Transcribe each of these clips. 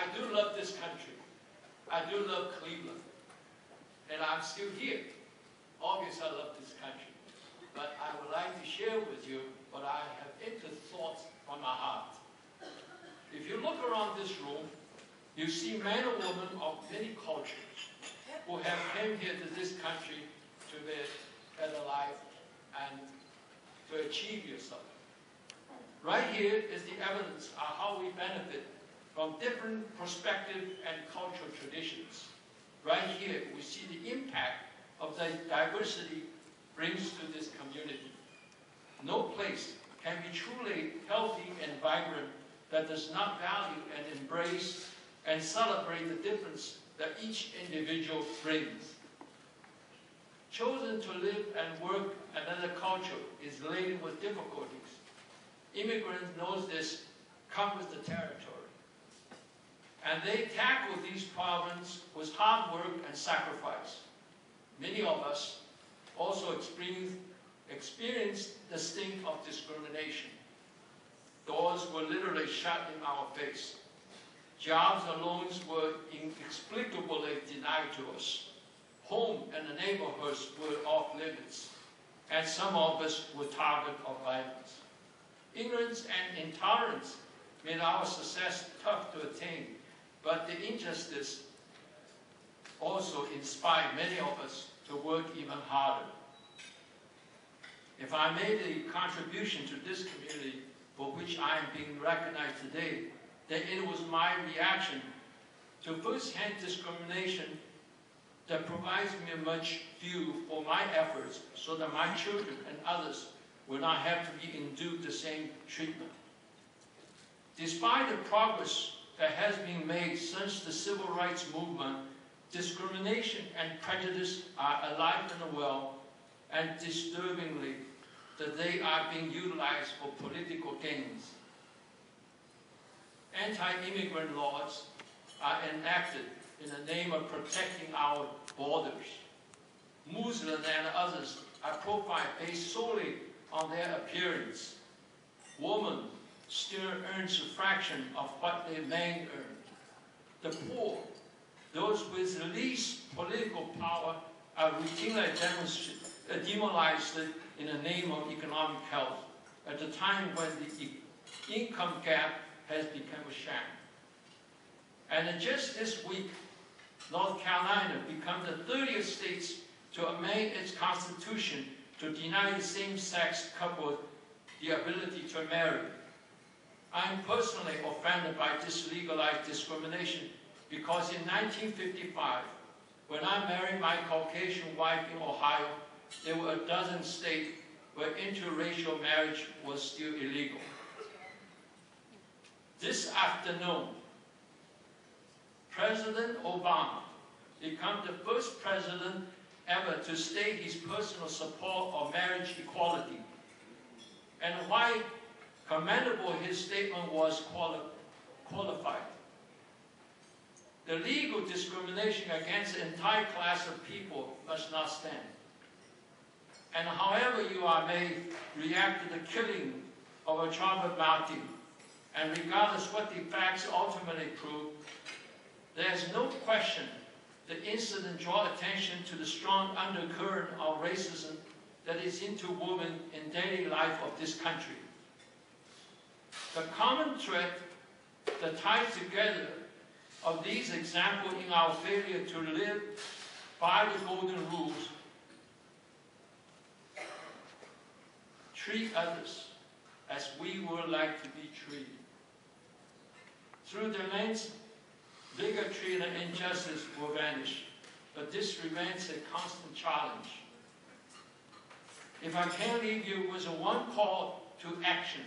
I do love this country. I do love Cleveland. And I'm still here. Obviously, I love this country. But I would like to share with you what I have entered thoughts from my heart. If you look around this room, you see men and women of many cultures who have came here to this country to live a better life and to achieve yourself. Right here is the evidence of how we benefit from different perspectives and cultural traditions. Right here, we see the impact of the diversity brings to this community. No place can be truly healthy and vibrant that does not value and embrace and celebrate the difference that each individual brings. Choosing to live and work another culture is laden with difficulties. Immigrants knows this, come with the territory. And they tackle these problems with hard work and sacrifice. Many of us also experienced the sting of discrimination. Doors were literally shut in our face. Jobs and loans were inexplicably denied to us. Home and the neighborhoods were off limits, and some of us were target of violence. Ignorance and intolerance made our success tough to attain, but the injustice also inspired many of us to work even harder. If I made a contribution to this community for which I am being recognized today, then it was my reaction to first-hand discrimination that provides me much fuel for my efforts so that my children and others will not have to be endured the same treatment. Despite the progress that has been made since the civil rights movement, discrimination and prejudice are alive and well, and disturbingly, that they are being utilized for political gains. Anti-immigrant laws are enacted in the name of protecting our borders. Muslims and others are profiled based solely on their appearance. Women still earn a fraction of what their men earn. The poor, those with the least political power, are routinely demonized in the name of economic health, at the time when the income gap has become a sham. And just this week, North Carolina became the 30th state to amend its constitution to deny the same-sex couple the ability to marry. I am personally offended by this legalized discrimination because in 1955, when I married my Caucasian wife in Ohio, there were a dozen states where interracial marriage was still illegal. This afternoon, President Obama became the first president ever to state his personal support of marriage equality. And why commendable his statement was qualified. The legal discrimination against the entire class of people must not stand. And however you are may react to the killing of a Trayvon Martin, and regardless what the facts ultimately prove, there is no question the incident draws attention to the strong undercurrent of racism that is interwoven in daily life of this country. The common thread that ties together of these examples in our failure to live by the golden rules: treat others as we would like to be treated. Through the lens, bigotry and injustice will vanish, but this remains a constant challenge. If I can leave you with one call to action,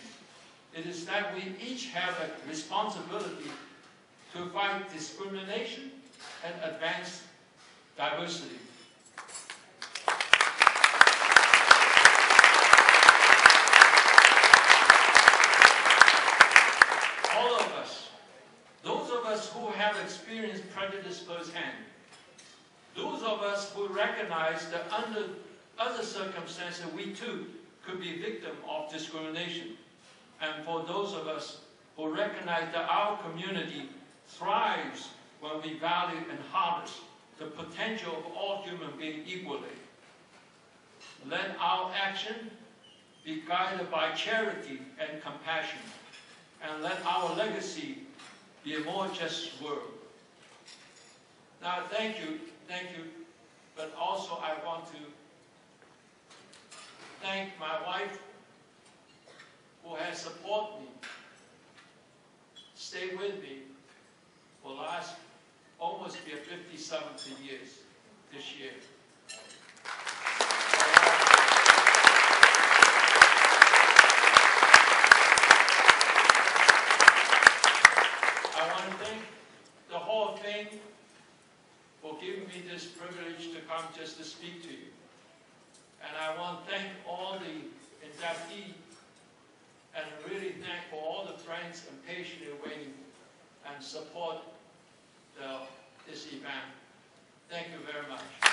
it is that we each have a responsibility to fight discrimination and advance diversity. All of us, those of us who have experienced prejudice firsthand, those of us who recognize that under other circumstances we too could be victim of discrimination, and for those of us who recognize that our community thrives when we value and harness the potential of all human beings equally. Let our action be guided by charity and compassion, and let our legacy be a more just world. Now, thank you, but also I want to thank my wife who has supported me, stayed with me for the last almost 57 years this year. I want to thank the Hall of Fame for giving me this privilege to come just to speak to you. And I want to thank all the inductees and really thank for all the friends and patiently waiting and support this event. Thank you very much.